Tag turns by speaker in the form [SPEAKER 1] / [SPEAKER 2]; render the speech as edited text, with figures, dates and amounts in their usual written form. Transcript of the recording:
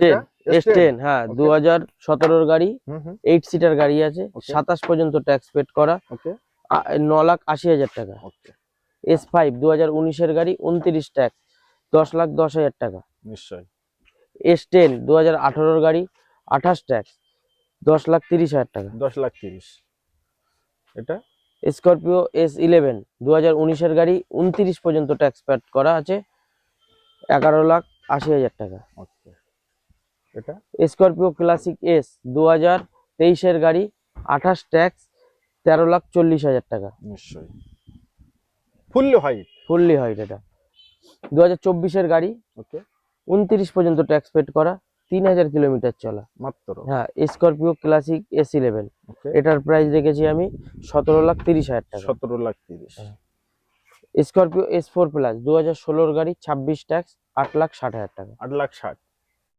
[SPEAKER 1] Ten
[SPEAKER 2] এটা
[SPEAKER 1] S10 হ্যাঁ
[SPEAKER 2] Okay.
[SPEAKER 1] 2017 গাড়ি,
[SPEAKER 2] হুম হুম
[SPEAKER 1] 8 সিটার গাড়ি আছে,
[SPEAKER 2] Okay.
[SPEAKER 1] 27 পর্যন্ত ট্যাক্স পেড করা,
[SPEAKER 2] ওকে
[SPEAKER 1] 9,80,000 টাকা।
[SPEAKER 2] ওকে
[SPEAKER 1] S5 2019 এর গাড়ি, 29 ট্যাক্স, 10,10,000 টাকা।
[SPEAKER 2] নিশ্চয়ই
[SPEAKER 1] S10 2018 গাড়ি, 28 ট্যাক্স, 10,30,000 টাকা।
[SPEAKER 2] 10,30,000 এটা
[SPEAKER 1] স্করপিও S11 2019 এর গাড়ি, 29 পর্যন্ত ট্যাক্স পেড করা আছে, 11,80,000 টাকা।
[SPEAKER 2] ওকে এটা
[SPEAKER 1] স্করপিও ক্লাসিক S 2023 এর গাড়ি, 28 ট্যাক্স, 13,40,000 টাকা।
[SPEAKER 2] নিশ্চয়ই ফুললি হোয়াইট
[SPEAKER 1] ফুললি হোয়াইট এটা। 2024 এর গাড়ি,
[SPEAKER 2] ওকে
[SPEAKER 1] 29 পর্যন্ত ট্যাক্স পেড করা, 3,000 কিলোমিটার চলা।
[SPEAKER 2] মাত্র
[SPEAKER 1] হ্যাঁ স্করপিও ক্লাসিক S11
[SPEAKER 2] ওকে
[SPEAKER 1] এটার প্রাইস রেখেছি আমি 17,30,000 টাকা।
[SPEAKER 2] 17,30,000
[SPEAKER 1] স্করপিও S4 প্লাস 2016 গাড়ি, 26 ট্যাক্স, 8,60,000 টাকা।
[SPEAKER 2] 8,60,000